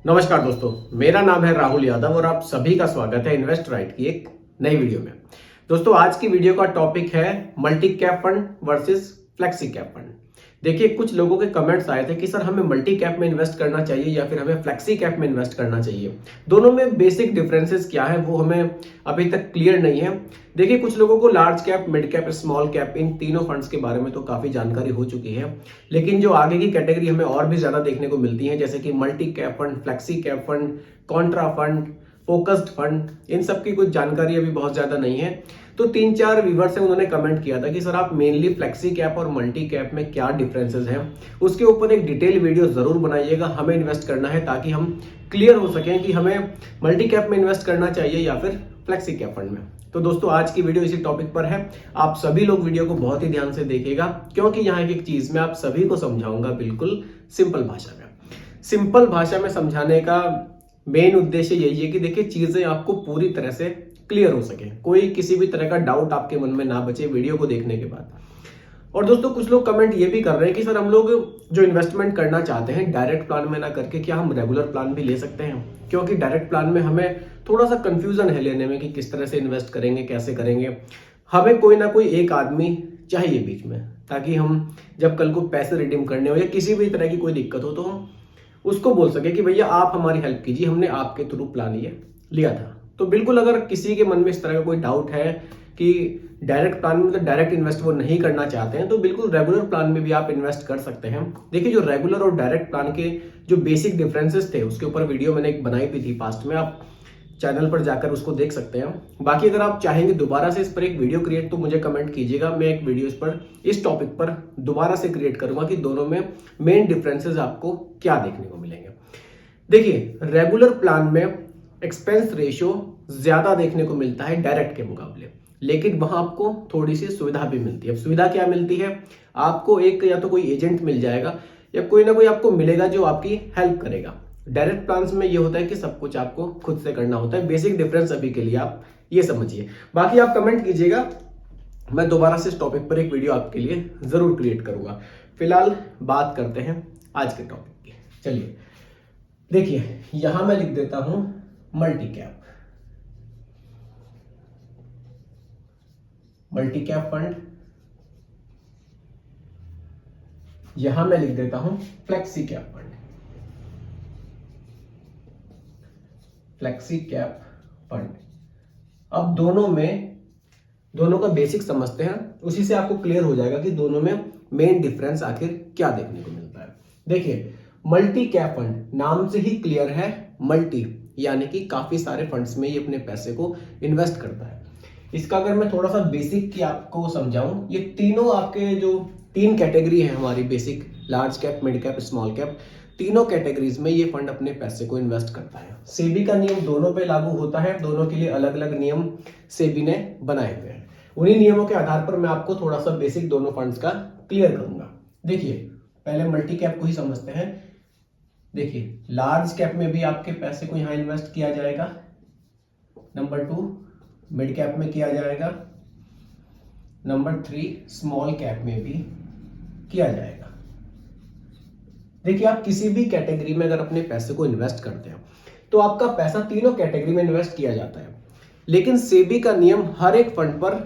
नमस्कार दोस्तों, मेरा नाम है राहुल यादव और आप सभी का स्वागत है इन्वेस्ट राइट की एक नई वीडियो में। दोस्तों, आज की वीडियो का टॉपिक है multi cap fund versus flexi cap fund. देखिए, कुछ लोगों के कमेंट्स आए थे कि सर हमें मल्टी कैप में इन्वेस्ट करना चाहिए या फिर हमें फ्लेक्सी कैप में इन्वेस्ट करना चाहिए। दोनों में बेसिक डिफरेंसेस क्या है वो हमें अभी तक क्लियर नहीं है। देखिए, कुछ लोगों को large cap, mid cap, small cap इन तीनों फंड्स के बारे में तो काफी जानकारी हो चुकी है, लेकिन जो आगे की कैटेगरी हमें और भी ज्यादा देखने को मिलती है, जैसे कि multi cap fund, flexi cap fund, contra fund, focused fund, इन सब की कुछ जानकारी अभी बहुत ज्यादा नहीं है। तो 3-4 व्यूअर से उन्होंने कमेंट किया था कि सर आप मेनली फ्लेक्सी कैप और मल्टी कैप में क्या डिफरेंसेस हैं, उसके ऊपर एक डिटेल वीडियो जरूर बनाइएगा। हमें इन्वेस्ट करना है ताकि हम क्लियर हो सकें कि हमें मल्टी कैप में इन्वेस्ट करना चाहिए या फिर फ्लेक्सी कैप फंड में। तो दोस्तों, आज की वीडियो इसी टॉपिक पर है। आप सभी लोग वीडियो को बहुत ही ध्यान से देखिएगा, क्योंकि यहाँ एक चीज मैं आप सभी को समझाऊंगा बिल्कुल सिंपल भाषा में। सिंपल भाषा में समझाने का मेन उद्देश्य यही है कि देखिए, चीजें आपको पूरी तरह से क्लियर हो सके, कोई किसी भी तरह का डाउट आपके मन में ना बचे वीडियो को देखने के बाद। और दोस्तों, कुछ लोग कमेंट ये भी कर रहे हैं कि सर हम लोग जो इन्वेस्टमेंट करना चाहते हैं डायरेक्ट प्लान में ना करके क्या हम रेगुलर प्लान भी ले सकते हैं, क्योंकि डायरेक्ट प्लान में हमें थोड़ा सा कंफ्यूजन है लेने में कि किस तरह से इन्वेस्ट करेंगे, कैसे करेंगे। हमें कोई ना कोई एक आदमी चाहिए बीच में, ताकि हम जब कल को पैसे रिडीम करने हो या किसी भी तरह की कोई दिक्कत हो तो हम उसको बोल सके कि भैया आप हमारी हेल्प कीजिए, हमने आपके थ्रू प्लान ये लिया था। तो बिल्कुल, अगर किसी के मन में इस तरह का कोई डाउट है कि डायरेक्ट प्लान में मतलब डायरेक्ट इन्वेस्ट वो नहीं करना चाहते हैं, तो बिल्कुल रेगुलर प्लान में भी आप इन्वेस्ट कर सकते हैं। देखिए, जो रेगुलर और डायरेक्ट प्लान के जो बेसिक डिफरेंसेस थे उसके ऊपर वीडियो मैंने एक बनाई भी थी पास्ट में, आप चैनल पर जाकर उसको देख सकते हैं। बाकी अगर आप चाहेंगे दोबारा से इस पर एक वीडियो क्रिएट, तो मुझे कमेंट कीजिएगा, मैं एक वीडियो इस टॉपिक पर दोबारा से क्रिएट करूंगा कि दोनों में मेन डिफरेंसेस आपको क्या देखने को मिलेंगे। देखिए, रेगुलर प्लान में एक्सपेंस रेशियो ज्यादा देखने को मिलता है डायरेक्ट के मुकाबले, लेकिन वहां आपको थोड़ी सी सुविधा भी मिलती है। अब सुविधा क्या मिलती है? आपको एक या तो कोई एजेंट मिल जाएगा या कोई ना कोई आपको मिलेगा जो आपकी हेल्प करेगा। डायरेक्ट प्लान्स में ये होता है कि सब कुछ आपको खुद से करना होता है। बेसिक डिफरेंस अभी के लिए आप ये समझिए। बाकी आप कमेंट कीजिएगा, मैं दोबारा से इस टॉपिक पर एक वीडियो आपके लिए जरूर क्रिएट करूंगा। फिलहाल बात करते हैं आज के टॉपिक की। चलिए, देखिए, यहां मैं लिख देता हूं multi cap, multi cap fund. यहां मैं लिख देता हूं flexi cap fund, flexi cap fund. अब दोनों का बेसिक समझते हैं, उसी से आपको क्लियर हो जाएगा कि दोनों में मेन डिफरेंस आखिर क्या देखने को मिलता है। देखिए, मल्टी कैप फंड नाम से ही क्लियर है, मल्टी यानी कि काफी सारे फंड्स में ये अपने पैसे को इन्वेस्ट करता है। इसका अगर मैं थोड़ा सा बेसिक की आपको समझाऊं, ये तीनों आपके जो 3 कैटेगरी है हमारी basic, large cap, mid cap, small cap, तीनों कैटेगरीज में ये फंड अपने पैसे को इन्वेस्ट करता है। सेबी का नियम दोनों पे लागू होता है, दोनों के लिए अलग अलग नियम सेबी ने बनाए हुए हैं। उन्हीं नियमों के आधार पर मैं आपको थोड़ा सा बेसिक दोनों फंड्स का क्लियर करूंगा। देखिए, पहले मल्टी कैप को ही समझते हैं। देखिए, लार्ज कैप में भी आपके पैसे को यहां इन्वेस्ट किया जाएगा। नंबर 2 मिड कैप में किया जाएगा। नंबर 3 स्मॉल कैप में भी किया जाएगा। देखिए, आप किसी भी कैटेगरी में अगर अपने पैसे को इन्वेस्ट करते हैं तो आपका पैसा तीनों कैटेगरी में इन्वेस्ट किया जाता है, लेकिन सेबी का नियम हर एक फंड पर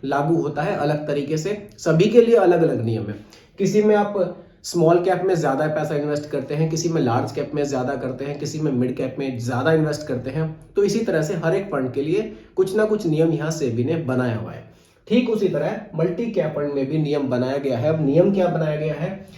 लागू होता है अलग तरीके से। सभी के लिए अलग अलग नियम है। किसी में आप स्मॉल कैप में ज्यादा पैसा इन्वेस्ट करते हैं, किसी में लार्ज कैप में ज्यादा करते हैं, किसी में मिड कैप में ज्यादा इन्वेस्ट करते हैं। तो इसी तरह से हर एक फंड के लिए कुछ ना कुछ नियम यहाँ सेबी ने बनाया हुआ है। ठीक उसी तरह मल्टी कैप फंड में भी नियम बनाया गया है। अब नियम क्या बनाया गया है?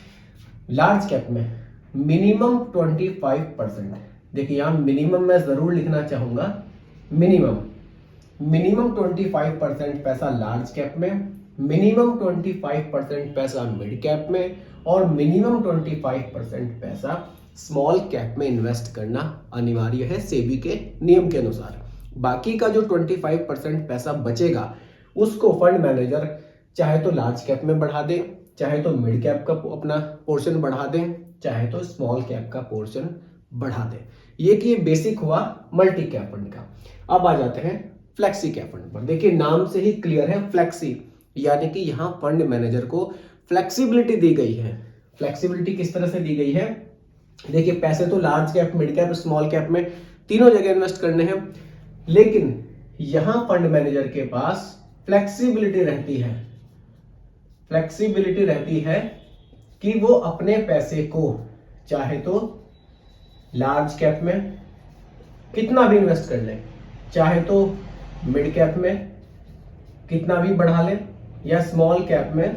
लार्ज कैप में मिनिमम 25%। देखिए, यहां मिनिमम मैं जरूर लिखना चाहूंगा, मिनिमम 25% पैसा लार्ज कैप में, मिनिमम 25% पैसा मिड कैप में और मिनिमम 25% पैसा स्मॉल कैप में इन्वेस्ट करना अनिवार्य है सेबी के नियम के अनुसार। बाकी का जो 25% पैसा बचेगा उसको फंड मैनेजर चाहे तो लार्ज कैप में बढ़ा दे, चाहे तो मिड कैप का अपना पोर्शन बढ़ा दे, चाहे तो स्मॉल कैप का पोर्शन बढ़ा दे। ये कि बेसिक हुआ मल्टी कैप फंड का। अब आ जाते हैं फ्लेक्सी कैप फंड पर। देखिए, नाम से ही क्लियर है, फ्लेक्सी यानी कि यहां फंड मैनेजर को फ्लेक्सिबिलिटी दी गई है। फ्लेक्सिबिलिटी किस तरह से दी गई है? देखिए पैसे तो large cap, mid cap, small cap में तीनों जगह इन्वेस्ट करने हैं, लेकिन यहां फंड मैनेजर के पास फ्लेक्सिबिलिटी रहती है। फ्लेक्सिबिलिटी रहती है कि वो अपने पैसे को चाहे तो लार्ज कैप में कितना भी इन्वेस्ट कर ले, चाहे तो मिड कैप में कितना भी बढ़ा ले, या स्मॉल कैप में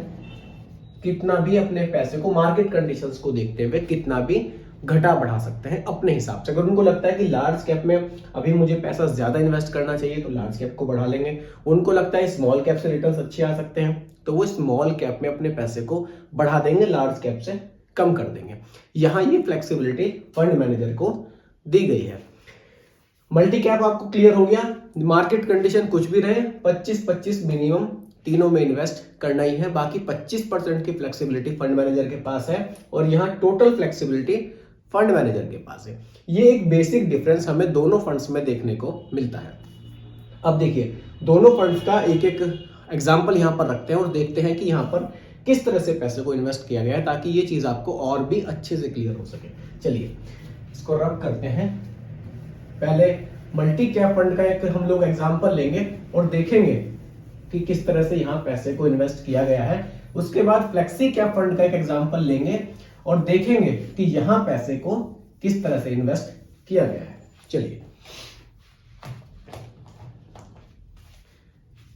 कितना भी अपने पैसे को मार्केट कंडीशंस को देखते हुए कितना भी घटा बढ़ा सकते हैं अपने हिसाब से। अगर उनको लगता है कि लार्ज कैप में अभी मुझे पैसा ज्यादा इन्वेस्ट करना चाहिए तो लार्ज कैप को बढ़ा लेंगे, उनको लगता है स्मॉल कैप से रिटर्न्स अच्छे आ सकते हैं तो वो स्मॉल कैप में अपने पैसे को बढ़ा देंगे, लार्ज कैप से कम कर देंगे। यहां ये फ्लेक्सिबिलिटी फंड मैनेजर को दी गई है। मल्टी कैप आपको क्लियर हो गया, मार्केट कंडीशन कुछ भी रहे 25-25 मिनिमम तीनों में इन्वेस्ट करना ही है, बाकी 25% की फ्लेक्सिबिलिटी फंड मैनेजर के पास है और यहां टोटल फ्लेक्सिबिलिटी फंड मैनेजर के पास है। ये एक बेसिक डिफरेंस हमें दोनों फंड्स में देखने को मिलता है। अब देखिए दोनों फंड्स का एक एक एग्जांपल यहां पर रखते हैं और देखते हैं कि यहां पर किस तरह से पैसे को इन्वेस्ट किया गया है, ताकि ये चीज आपको और भी अच्छे से क्लियर हो सके। चलिए इसको रब करते हैं। पहले मल्टी कैप फंड का एक हम लोग एग्जांपल लेंगे और देखेंगे कि किस तरह से यहां पैसे को इन्वेस्ट किया गया है। उसके बाद फ्लेक्सी कैप फंड का एक एग्जांपल लेंगे और देखेंगे कि यहां पैसे को किस तरह से इन्वेस्ट किया गया है। चलिए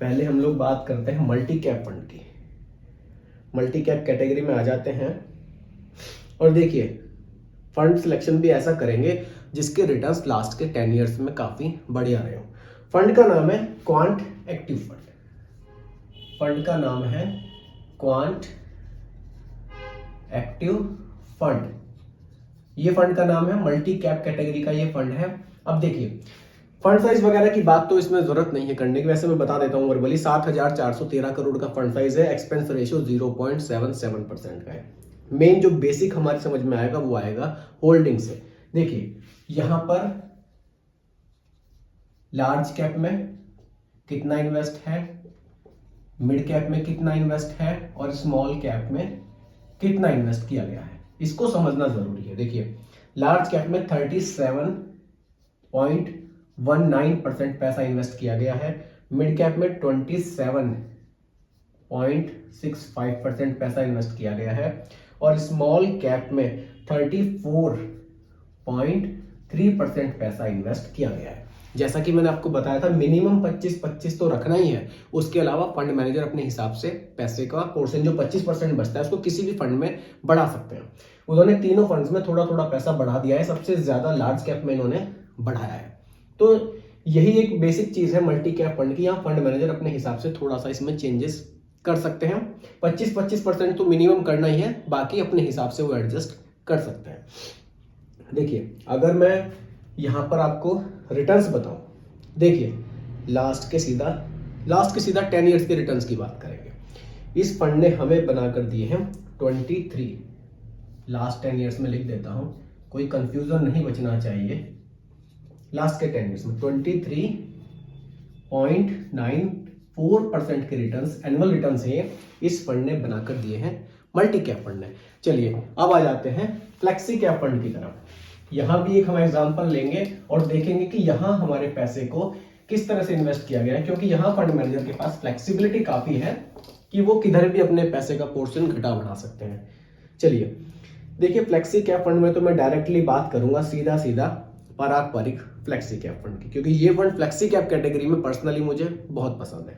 पहले हम लोग बात करते हैं मल्टी कैप फंड की। मल्टी कैप कैटेगरी में आ जाते हैं और देखिए फंड सिलेक्शन भी ऐसा करेंगे जिसके रिटर्न्स लास्ट के 10 इयर्स में काफी बढ़िया रहे हो। फंड का नाम है क्वांट एक्टिव फंड। फंड का नाम है क्वांट एक्टिव फंड। ये फंड का नाम है, मल्टी कैप कैटेगरी का ये फंड है। अब देखिए फंड साइज वगैरह की बात तो इसमें जरूरत नहीं है करने की, वैसे मैं बता देता हूं वर्बली। 7,413 करोड़ का फंड साइज है, एक्सपेंस रेशियो 0.77% का है। मेन जो बेसिक हमारी समझ में आएगा वो आएगा होल्डिंग से। देखिए यहां पर लार्ज कैप में कितना इन्वेस्ट है, मिड कैप में कितना इन्वेस्ट है और स्मॉल कैप में कितना इन्वेस्ट किया गया है, इसको समझना जरूरी है। देखिए लार्ज कैप में 37.19% पैसा इन्वेस्ट किया गया है, मिड कैप में 27.65% पैसा इन्वेस्ट किया गया है और स्मॉल कैप में 34.3% पैसा इन्वेस्ट किया गया है। जैसा कि मैंने आपको बताया था मिनिमम 25-25 तो रखना ही है, उसके अलावा फंड मैनेजर अपने हिसाब से पैसे का पोर्शन जो 25% बचता है उसको किसी भी फंड में बढ़ा सकते हैं। उन्होंने तीनों फंड्स में थोड़ा थोड़ा पैसा बढ़ा दिया है, सबसे ज्यादा लार्ज कैप में इन्होंने बढ़ाया है। तो यही एक बेसिक चीज है मल्टी कैप फंड की। यहाँ फंड मैनेजर अपने हिसाब से थोड़ा सा इसमें चेंजेस कर सकते हैं। 25-25% तो मिनिमम करना ही है, बाकी अपने हिसाब से वो एडजस्ट कर सकते हैं। देखिए अगर मैं यहां पर आपको रिटर्न्स बताऊं, देखिए लास्ट के सीधा 10 इयर्स के रिटर्न्स की बात करेंगे। इस फंड ने हमें बनाकर दिए हैं 23, लास्ट 10 इयर्स में लिख देता हूं, कोई कंफ्यूजन नहीं बचना चाहिए। लास्ट के 10 इयर्स में 23.94% के रिटर्न्स, एनुअल रिटर्न्स है इस फंड ने बनाकर दिए हैं, मल्टी कैप फंड ने। चलिए अब आ जाते हैं फ्लेक्सी कैप फंड की तरफ। यहां भी एक हम एग्जांपल लेंगे और देखेंगे कि यहां हमारे पैसे को किस तरह से इन्वेस्ट किया गया है, क्योंकि यहां फंड मैनेजर के पास फ्लेक्सिबिलिटी काफी है कि वो किधर भी अपने पैसे का पोर्शन घटा बढ़ा सकते हैं। चलिए देखिए फ्लेक्सी कैप फंड में तो मैं डायरेक्टली बात करूंगा सीधा पारंपरिक फ्लेक्सी कैप फंड की, क्योंकि ये फंड फ्लेक्सी कैप कैटेगरी में पर्सनली मुझे बहुत पसंद है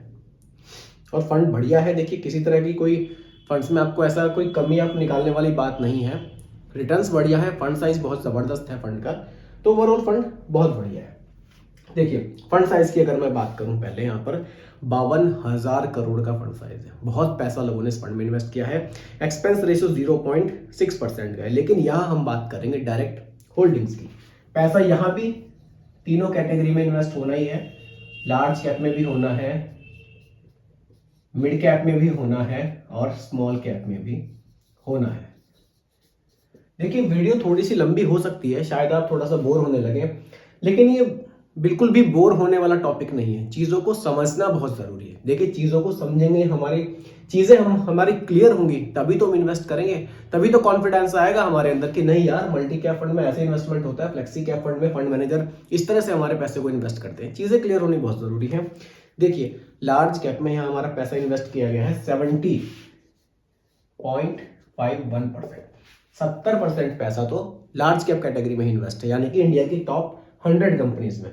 और फंड बढ़िया है। देखिए किसी तरह की कोई फंड्स में आपको ऐसा कोई कमी आप निकालने वाली बात नहीं है, रिटर्न्स बढ़िया है, फंड साइज बहुत जबरदस्त है फंड का, तो ओवरऑल फंड बहुत बढ़िया है। देखिए फंड साइज की अगर मैं बात करूं, पहले यहाँ पर 52,000 करोड़ का फंड साइज है, बहुत पैसा लोगों ने इस फंड में इन्वेस्ट किया है। एक्सपेंस रेशियो 0.6% का है, लेकिन यहाँ हम बात करेंगे डायरेक्ट होल्डिंग्स की। पैसा यहाँ भी तीनों कैटेगरी में इन्वेस्ट होना ही है, लार्ज कैप में भी होना है, मिड कैप में भी होना है और स्मॉल कैप में भी होना है। देखिए वीडियो थोड़ी सी लंबी हो सकती है, शायद आप थोड़ा सा बोर होने लगे, लेकिन ये बिल्कुल भी बोर होने वाला टॉपिक नहीं है। चीज़ों को समझना बहुत ज़रूरी है। देखिए, चीज़ों को समझेंगे, हमारी चीज़ें हमारी क्लियर होंगी, तभी तो हम इन्वेस्ट करेंगे, तभी तो कॉन्फिडेंस आएगा हमारे अंदर कि नहीं यार, मल्टी कैप फंड में ऐसे इन्वेस्टमेंट होता है, फ्लेक्सी कैप फंड में फंड मैनेजर इस तरह से हमारे पैसे को इन्वेस्ट करते हैं। चीज़ें क्लियर होनी बहुत ज़रूरी है। देखिए, लार्ज कैप में यहाँ हमारा पैसा इन्वेस्ट किया गया है 70.51%। 70% पैसा तो लार्ज कैप कैटेगरी में इन्वेस्ट है, यानी कि इंडिया की टॉप 100 कंपनीज में।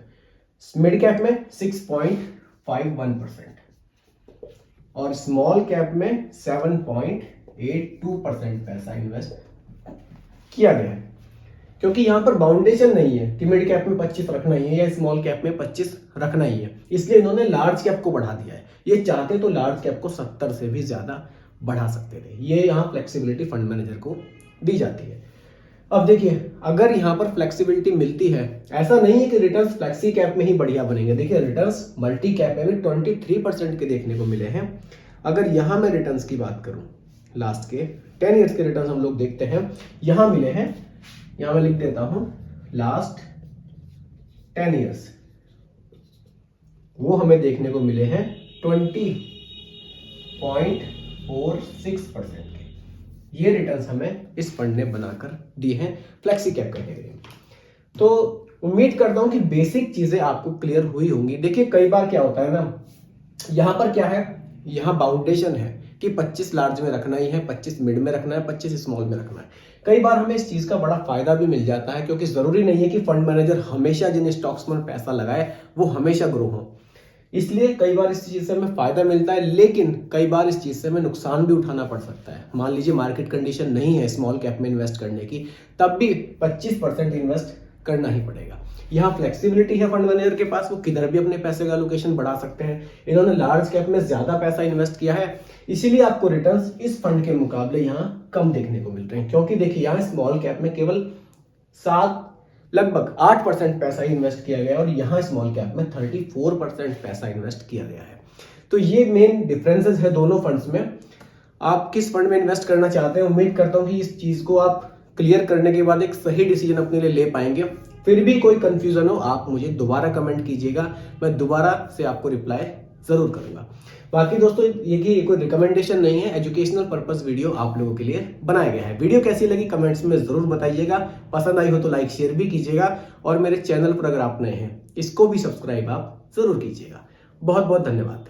मिड कैप में 6.51% और स्मॉल कैप में 7.82% पैसा इन्वेस्ट किया गया है। क्योंकि यहां पर बाउंडेशन नहीं है कि मिड कैप में 25 रखना ही है या स्मॉल कैप में 25 रखना ही है, इसलिए इन्होंने लार्ज कैप को बढ़ा दिया है। ये चाहते तो लार्ज कैप को 70 से भी ज्यादा बढ़ा सकते थे। ये यहां फ्लेक्सिबिलिटी फंड मैनेजर को दी जाती है। अब देखिए, अगर यहाँ पर फ्लेक्सिबिलिटी मिलती है, ऐसा नहीं है कि रिटर्न्स फ्लेक्सी कैप में ही बढ़िया बनेंगे। देखिए, रिटर्न्स मल्टी कैप में भी 23% के देखने को मिले हैं। अगर यहाँ मैं रिटर्न्स की बात करूं, लास्ट के 10 ईयर्स के रिटर्न्स हम लोग देखते हैं, यहाँ मिले हैं, यहाँ मैं लिख देता हूं लास्ट 10 ईयर्स, वो हमें देखने को मिले हैं 20.46% के। ये रिटर्न्स हमें इस फंड ने बनाकर दिए हैं फ्लेक्सी कैप कैटेगरी में। तो उम्मीद करता हूं कि बेसिक चीजें आपको क्लियर हुई होंगी। देखिए, कई बार क्या होता है ना, यहां पर क्या है, यहां बाउंडेशन है कि 25 लार्ज में रखना ही है, 25 मिड में रखना है, 25 स्मॉल में रखना है। कई बार हमें इस चीज का बड़ा फायदा भी मिल जाता है, क्योंकि जरूरी नहीं है कि फंड मैनेजर हमेशा जिन स्टॉक्स में पैसा लगाए वो हमेशा ग्रो हो। इसलिए कई बार इस चीज से हमें फायदा मिलता है, लेकिन कई बार इस चीज से हमें नुकसान भी उठाना पड़ सकता है। मान लीजिए मार्केट कंडीशन नहीं है स्मॉल कैप में इन्वेस्ट करने की, तब भी 25% इन्वेस्ट करना ही पड़ेगा। यहाँ फ्लेक्सिबिलिटी है फंड मैनेजर के पास, वो किधर भी अपने पैसे का एलोकेशन बढ़ा सकते हैं। इन्होंने लार्ज कैप में ज्यादा पैसा इन्वेस्ट किया है, इसीलिए आपको रिटर्न्स इस फंड के मुकाबले यहाँ कम देखने को मिल रहे हैं। क्योंकि देखिए, यहाँ स्मॉल कैप में केवल लगभग 8% पैसा ही इन्वेस्ट किया गया है और यहाँ स्मॉल कैप में 34% पैसा इन्वेस्ट किया गया है। तो ये मेन डिफरेंसेस है दोनों फंड्स में। आप किस फंड में इन्वेस्ट करना चाहते हैं, उम्मीद करता हूं कि इस चीज को आप क्लियर करने के बाद एक सही डिसीजन अपने लिए ले पाएंगे। फिर भी कोई कंफ्यूजन हो, आप मुझे दोबारा कमेंट कीजिएगा, मैं दोबारा से आपको रिप्लाई जरूर करूंगा। बाकी दोस्तों, ये कोई रिकमेंडेशन नहीं है, एजुकेशनल पर्पस वीडियो आप लोगों के लिए बनाया गया है। वीडियो कैसी लगी कमेंट्स में जरूर बताइएगा, पसंद आई हो तो लाइक शेयर भी कीजिएगा, और मेरे चैनल पर अगर आप नए हैं इसको भी सब्सक्राइब आप जरूर कीजिएगा। बहुत बहुत धन्यवाद।